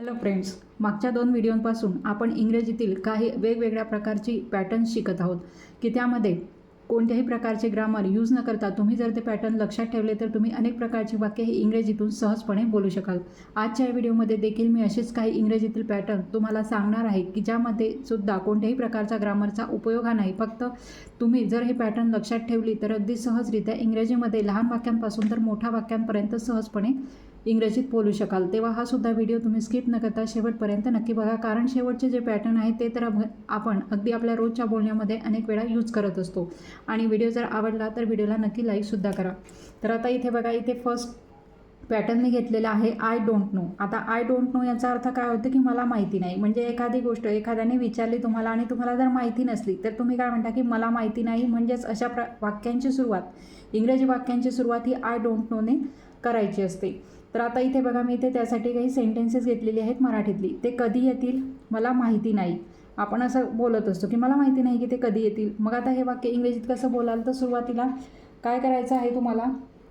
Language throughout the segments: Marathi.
हॅलो फ्रेंड्स, मागच्या 2 व्हिडिओंपासून आपण इंग्रजीतील काही वेगवेगळ्या प्रकारची पॅटर्न्स शिकत आहोत की त्यामध्ये कोणत्याही प्रकारचे ग्रामर यूज न करता तुम्ही जर ते पॅटर्न लक्षात ठेवले तर तुम्ही अनेक प्रकारची वाक्य ही इंग्रजीतून सहजपणे बोलू शकाल. आजच्या या व्हिडिओमध्ये देखील मी असेच काही इंग्रजीतील पॅटर्न तुम्हाला सांगणार आहे की ज्यामध्ये सुद्धा कोणत्याही प्रकारचा ग्रामरचा उपयोग हा नाही. फक्त तुम्ही जर हे पॅटर्न लक्षात ठेवली तर अगदी सहजरित्या इंग्रजीमध्ये लहान वाक्यांपासून तर मोठ्या वाक्यांपर्यंत सहजपणे इंग्रजीत बोलू शकाल. तेव्हा हा सुद्धा व्हिडिओ तुम्ही स्किप न करता शेवटपर्यंत नक्की बघा, कारण शेवटचे जे पॅटर्न आहे ते तर आपण अगदी आपल्या रोजच्या बोलण्यामध्ये अनेक वेळा यूज करत असतो. आणि व्हिडिओ जर आवडला तर व्हिडिओला नक्की लाईकसुद्धा करा. तर आता इथे बघा, इथे फर्स्ट पॅटर्न मी घेतलेला आहे आय डोंट नो. आता आय डोंट नो याचा अर्थ काय होतं की मला माहिती नाही. म्हणजे एखादी गोष्ट एखाद्याने विचारली तुम्हाला आणि तुम्हाला जर माहिती नसली तर तुम्ही काय म्हणता की मला माहिती नाही. म्हणजेच अशा वाक्यांची सुरुवात, इंग्रजी वाक्यांची सुरुवात ही आय डोंट नोने करायची असते. तर आता इथे बघा, मी इथे त्यासाठी काही सेंटेन्सेस घेतलेली आहेत मराठीतली. ते कधी येतील मला माहिती नाही. आपण असं बोलत असतो की मला माहिती नाही की ते कधी येतील. मग आता हे वाक्य इंग्रजीत कसं बोलाल, तर सुरुवातीला काय करायचं आहे, तुम्हाला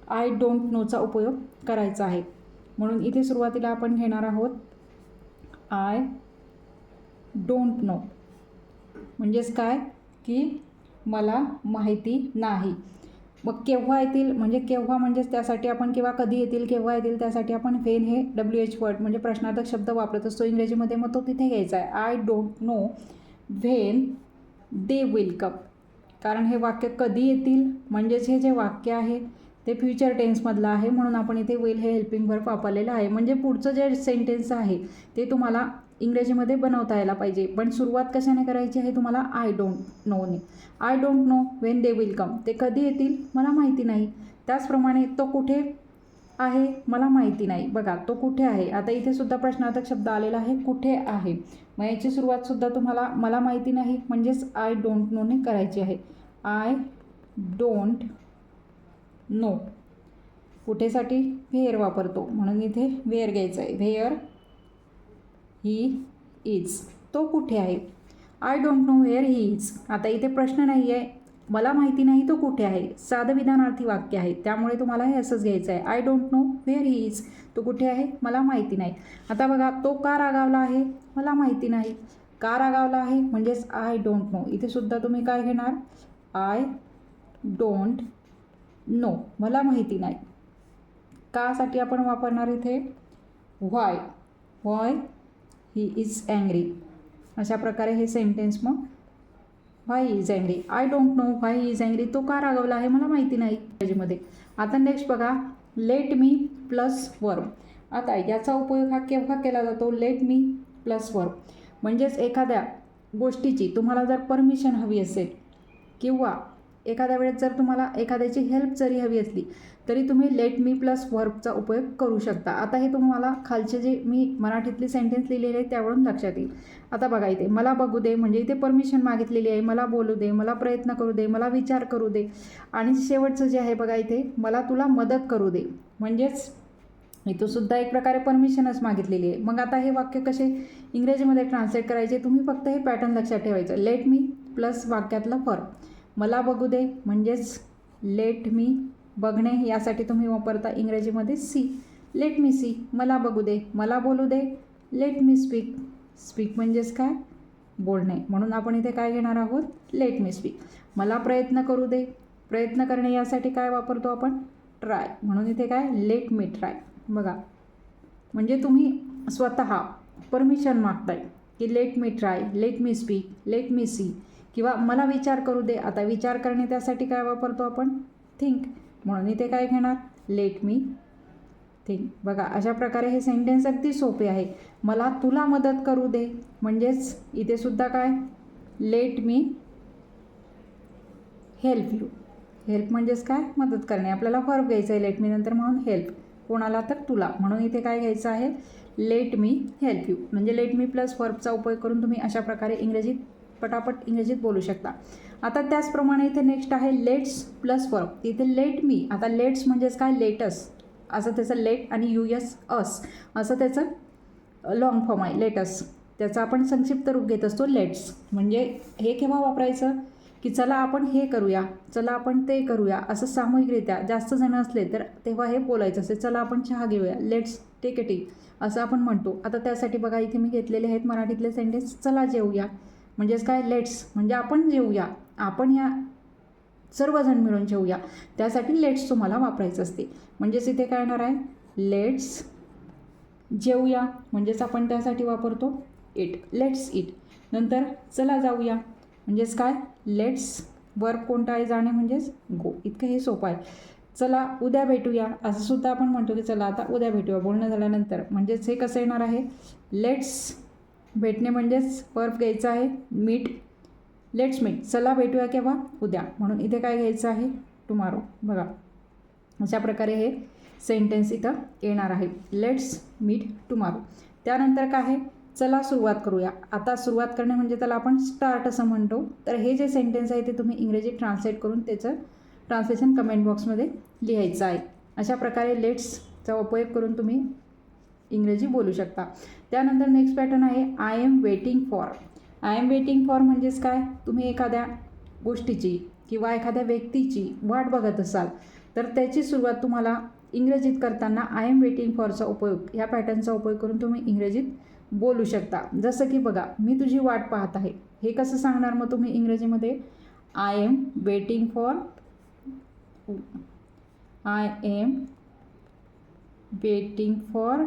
आय डोंट नोचा उपयोग करायचा आहे. म्हणून इथे सुरुवातीला आपण घेणार आहोत आय डोंट नो. म्हणजेच काय की मला माहिती नाही. मग केव्हा येतील, म्हणजे केव्हा म्हणजेच त्यासाठी आपण किंवा कधी येतील, केव्हा येतील त्यासाठी आपण व्हेन हे WH वर्ड म्हणजे प्रश्नार्थक शब्द वापरत असतो इंग्रजीमध्ये. मग तो तिथे घ्यायचा आहे. I don't know when they will come. कारण हे वाक्य कधी येतील म्हणजेच हे जे वाक्य आहे ते फ्युचर टेन्समधलं आहे, म्हणून आपण इथे विल हे हेल्पिंग वर्ब वापरलेलं आहे. म्हणजे पुढचं जे सेंटेन्स आहे ते तुम्हाला इंग्रजीमध्ये बनवता यायला पाहिजे. पण सुरुवात कशाने करायची आहे तुम्हाला, I don't none. I don't know when they will come. ते कधी येतील मला माहिती नाही. त्याचप्रमाणे तो कुठे आहे मला माहिती नाही. बघा, तो कुठे आहे. आता इथे सुद्धा प्रश्नार्थक शब्द आलेला आहे कुठे आहे. मग याची सुरुवातसुद्धा तुम्हाला मला माहिती नाही म्हणजेच आय डोंट नोने करायची आहे. I don't know. कुठेसाठी व्हेअर वापरतो म्हणून इथे व्हेअर घ्यायचं आहे. Where he is. तो कुठे आहे. I don't know where he is. आता इथे प्रश्न नाही आहे, मला माहिती नाही तो कुठे आहे. साधं विधानार्थी वाक्य आहे, त्यामुळे तुम्हाला हे असंच घ्यायचं आहे. I don't know where he is. तो कुठे आहे मला माहिती नाही. आता बघा, तो का रागावला आहे मला माहिती नाही. का रागावला आहे म्हणजेच आय डोंट नो. इथे सुद्धा तुम्ही काय घेणार, आय डोंट नो, मला माहिती नाही. कासाठी आपण वापरणार इथे व्हाय. Why he is angry. अशा प्रकारे हे सेंटेन्स मग why is angry. I don't know why is angry. तो का रागवला आहे मला माहिती नाही इंग्रजीमध्ये. आता नेक्स्ट बघा, लेट मी प्लस वर्ब. आता याचा उपयोग हा केव्हा केला जातो, लेट मी प्लस वर्ब. म्हणजेच एखाद्या गोष्टीची तुम्हाला जर परमिशन हवी असेल किंवा एखाद्या वेळेस जर तुम्हाला एखाद्याची हेल्प जरी हवी असली तरी तुम्ही लेट मी प्लस वर्बचा उपयोग करू शकता. आता हे तुम्हाला खालचे जे मी मराठीतले सेंटेन्स लिहिलेले आहेत त्यावरून लक्षात येईल. आता बघा, इथे मला बघू दे म्हणजे इथे परमिशन मागितलेली आहे. मला बोलू दे, मला प्रयत्न करू दे, मला विचार करू दे. आणि शेवटचं जे आहे बघा, इथे मला तुला मदत करू दे. म्हणजेच इथं सुद्धा एक प्रकारे परमिशनच मागितलेली आहे. मग आता हे वाक्य कसे इंग्रजीमध्ये ट्रान्सलेट करायचे, तुम्ही फक्त हे पॅटर्न लक्षात ठेवायचं. लेट मी प्लस वाक्यातलं वर्ब. मला बघू दे म्हणजेच लेट मी, बघणे यासाठी तुम्ही वापरता इंग्रजीमध्ये सी. Late me C. मला बघू दे, मला बोलू दे, लेट मी स्पीक. स्पीक म्हणजेच काय, बोलणे. म्हणून आपण इथे काय घेणार आहोत, लेट मी स्पीक. मला प्रयत्न करू दे. प्रयत्न करणे यासाठी काय वापरतो आपण, ट्राय. म्हणून इथे काय, लेट मी ट्राय. बघा, म्हणजे तुम्ही स्वतः परमिशन मागताय की let me try, let me speak, let me see, किंवा मला विचार करू दे. आता विचार करणे त्यासाठी काय वापरतो आपण, थिंक. म्हणून इथे काय घेणार, लेट मी थिंक. बघा, अशा प्रकारे हे सेंटेन्स अगदी सोपे आहे. मला तुला मदत करू दे म्हणजेच इथे सुद्धा काय, let me help you. Help म्हणजेच काय, मदत करणे. आपल्याला वर्ब घ्यायचं आहे लेट मी नंतर, म्हणून हेल्प. कोणाला तर तुला. म्हणून इथे काय घ्यायचं आहे, लेट मी हेल्प यू. म्हणजे लेट मी प्लस वर्बचा उपयोग करून तुम्ही अशा प्रकारे इंग्रजीत पटापट इंग्रजीत बोलू शकता. आता त्याचप्रमाणे इथे नेक्स्ट आहे लेट्स प्लस वर्ब. इथे लेट मी. आता लेट्स म्हणजेच काय, लेटस असं त्याचं, लेट आणि US अस असं त्याचं लॉंग फॉर्म आहे लेटस. त्याचं आपण संक्षिप्त रूप घेत असतो लेट्स. म्हणजे हे केव्हा वापरायचं, की चला आपण हे करूया, चला आपण ते करूया, असं सामूहिकरित्या जास्त जण असले तर तेव्हा हे बोलायचं असते. चला आपण चहा घेऊया, लेट्स टेक अ टी असं आपण म्हणतो. आता त्यासाठी बघा इथे मी घेतलेले आहेत मराठीतले सेंटेन्स. चला जेवूया म्हणजेच काय, लेट्स म्हणजे आपण जेवूया, आपण या सर्वजण मिळून जेवूया, त्यासाठी लेट्स तुम्हाला वापरायचं असते. म्हणजेच इथे काय येणार आहे, लेट्स जेवूया म्हणजेच आपण त्यासाठी वापरतो इट, लेट्स इट. नंतर चला जाऊया म्हणजेच काय, लेट्स वर्ब कोणता आहे, जाणे म्हणजेच गो. इतकं हे सोपं आहे. चला उद्या भेटूया असं सुद्धा आपण म्हणतो की चला आता उद्या भेटूया बोलणं झाल्यानंतर. म्हणजेच हे कसं येणार आहे, लेट्स भेटणे म्हणजेच वर्ब घ्यायचा आहे मीट, लेट्स मीट. चला भेटूया केव्हा, उद्या, म्हणून इथे काय घ्यायचं आहे, टुमारो. बघा अशा प्रकारे हे सेंटेन्स इथं येणार आहे, लेट्स मीट टुमारो. त्यानंतर काय आहे, चला सुरुवात करूया. आता सुरुवात करणे म्हणजे त्याला आपण स्टार्ट असं म्हणतो. तर हे जे सेंटेन्स आहे ते तुम्ही इंग्रजी ट्रान्सलेट करून त्याचं ट्रान्सलेशन कमेंट बॉक्समध्ये लिहायचं आहे. अशा प्रकारे लेट्सचा उपयोग करून तुम्ही इंग्रजी बोलू शकता. त्यानंतर नेक्स्ट पॅटर्न आहे I am waiting for. I am waiting for म्हणजेच काय, तुम्ही एखाद्या गोष्टीची किंवा एखाद्या व्यक्तीची वाट बघत असाल तर त्याची सुरुवात तुम्हाला इंग्रजीत करताना आय एम वेटिंग फॉरचा उपयोग, ह्या पॅटर्नचा उपयोग करून तुम्ही इंग्रजीत बोलू शकता. जसं की बघा, मी तुझी वाट पाहत आहे, हे कसं सांगणार मग तुम्ही इंग्रजीमध्ये, I am waiting for, I am waiting for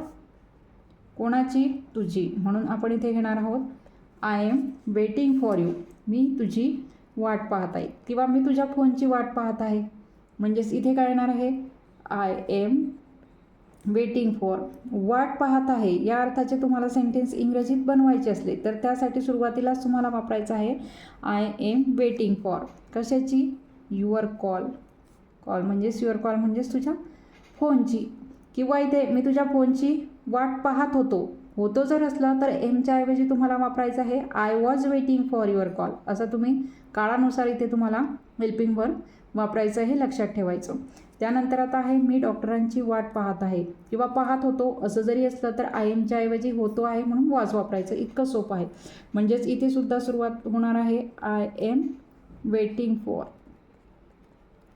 कोणाची, तुझी. म्हणून आपण इथे घेणार आहोत I am waiting for you, मी तुझी वाट पाहत आहे किंवा मी तुझ्या फोनची वाट पाहत आहे. म्हणजेच इथे काय येणार आहे, आय एम वेटिंग फॉर, वाट पाहत आहे या अर्थाचे तुम्हाला सेंटेन्स इंग्रजीत बनवायचे असले तर त्यासाठी सुरुवातीलाच तुम्हाला वापरायचं आहे आय एम वेटिंग फॉर कशाची, युअर कॉल. कॉल म्हणजेच युअर कॉल म्हणजेच तुझ्या फोनची, किंवा इथे मी तुझ्या फोनची वाट पाहत होतो जर असलं तर एमच्या ऐवजी तुम्हाला वापरायचं आहे I was waiting for your call. असं तुम्ही काळानुसार इथे तुम्हाला हेल्पिंग वर्ब वापरायचं हे लक्षात ठेवायचं. त्यानंतर आता आहे मी डॉक्टरांची वाट पाहत आहे किंवा पाहत होतो असं जरी असलं तर आय एमच्या ऐवजी होतो आहे म्हणून वॉज वापरायचं. इतकं सोपं आहे. म्हणजेच इथे सुद्धा सुरुवात होणार आहे I am waiting for,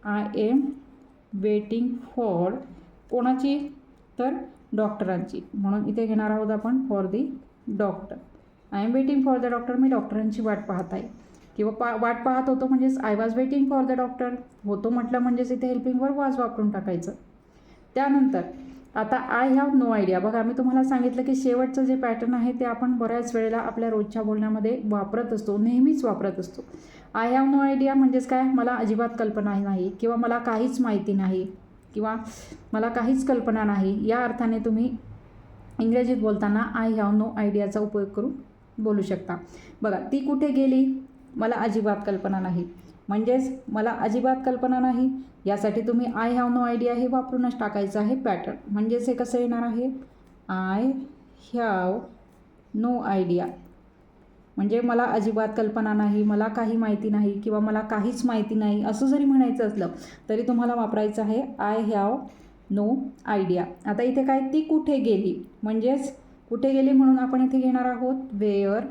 I am waiting for कोणाची, तर डॉक्टरांची. म्हणून इथे घेणार आहोत आपण for the doctor. I am waiting for the doctor, मी डॉक्टरांची वाट पाहत आहे किंवा वाट पाहत होतो म्हणजेच I was waiting for the doctor. होतो म्हटलं म्हणजेच इथे हेल्पिंग वर्ब वॉज वापरून टाकायचं. त्यानंतर आता आय हॅव नो आयडिया. बघा मी तुम्हाला सांगितलं की शेवटचं जे पॅटर्न आहे ते आपण बऱ्याच वेळेला आपल्या रोजच्या बोलण्यामध्ये वापरत असतो, नेहमीच वापरत असतो. आय हॅव नो आयडिया म्हणजेच काय, मला अजिबात कल्पना नाही किंवा मला काहीच माहिती नाही किंवा मला काहीच कल्पना नाही, या अर्थाने तुम्ही इंग्रजीत बोलताना आय हॅव नो आयडियाचा उपयोग करून बोलू शकता. बघा ती कुठे गेली, मला अजिबात कल्पना नाही, म्हणजेच मला अजिबात कल्पना नाही यासाठी तुम्ही आय हॅव नो आयडिया हे वापरूनच टाकायचं आहे पॅटर्न. म्हणजेच हे कसं येणार आहे, आय हॅव नो आयडिया म्हणजे मला अजिबात कल्पना नाही, मला काही माहिती नाही किंवा मला काहीच माहिती नाही असं जरी म्हणायचं असलं तरी तुम्हाला वापरायचं आहे आय हॅव नो आयडिया. आता इथे काय, ती कुठे गेली म्हणजेच कुठे गेली म्हणून आपण इथे घेणार आहोत वेअर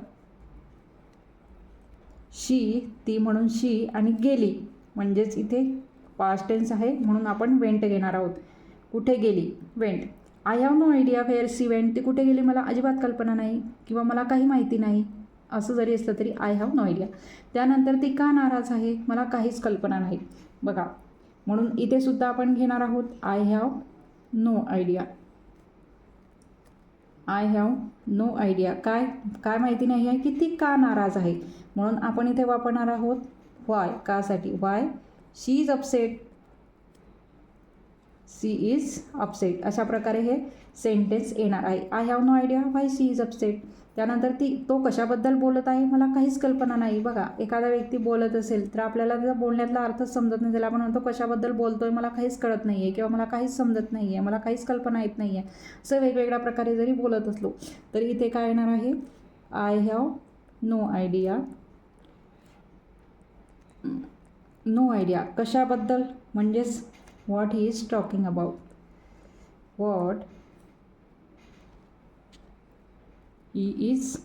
शी, ती म्हणून शी, आणि गेली म्हणजेच इथे पास्ट टेन्स आहे म्हणून आपण वेंट घेणार आहोत. कुठे गेली, went. I have no idea where she went, ती कुठे गेली मला अजिबात कल्पना नाही किंवा मला काही माहिती नाही असं जरी असलं तरी आय हॅव नो आयडिया. त्यानंतर ती का नाराज आहे, मला काहीच कल्पना नाही. बघा म्हणून इथे सुद्धा आपण घेणार आहोत I have no idea, I have no idea. काय काय माहिती नाही आहे की ती का नाराज आहे, म्हणून आपण इथे वापरणार आहोत व्हाय, कासाठी, why she is upset, she is upset. अशा प्रकारे हे सेंटेन्स येणार आहे. I have no idea why she is upset. त्यानंतर तो कशाबद्दल बोलत आहे मला काहीच कल्पना नाही. बघा एखादा व्यक्ती बोलत असेल तर आपल्याला त्याचा बोलण्यातला अर्थच समजत नाही, त्याला आपण म्हणतो कशाबद्दल बोलतोय मला काहीच कळत नाही आहे किंवा मला काहीच समजत नाही आहे, मला काहीच कल्पना येत नाही आहे. असं वेगवेगळ्या प्रकारे जरी बोलत असलो तरी इथे काय येणार आहे, I have no idea, no idea कशाबद्दल म्हणजेच what he is talking about, what he is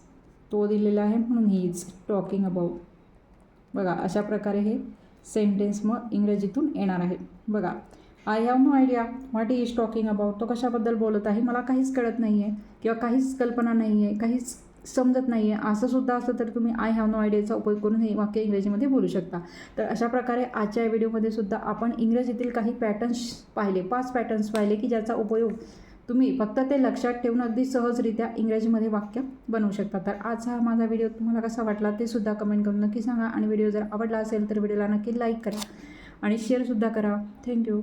तो दिलेला आहे म्हणून ही इज टॉकिंग अबाउट, बघा अशा प्रकारे हे सेंटेन्स मग इंग्रजीतून येणार आहे. बघा, I have no idea what he is talking about. तो कशाबद्दल बोलत आहे, मला काहीच कळत नाही आहे किंवा काहीच कल्पना नाही आहे, काहीच समजत नाही आहे, असं सुद्धा असलं तर तुम्ही आय हॅव नो आयडियाचा उपयोग करून हे वाक्य इंग्रजीमध्ये बोलू शकता. तर अशा प्रकारे आजच्या व्हिडिओमध्ये सुद्धा आपण इंग्रजीतील काही पॅटर्न्स पाहिले, 5 पॅटर्न्स पाहिले की ज्याचा उपयोग तुम्ही फक्त ते लक्षात ठेवून अगदी सहजरित्या इंग्रजीमध्ये वाक्य बनवू शकता. तर आजचा हा माझा व्हिडिओ तुम्हाला कसा वाटला ते सुद्धा कमेंट करून नक्की सांगा. आणि व्हिडिओ जर आवडला असेल तर व्हिडिओला नक्की लाईक करा आणि शेअरसुद्धा करा. थँक्यू.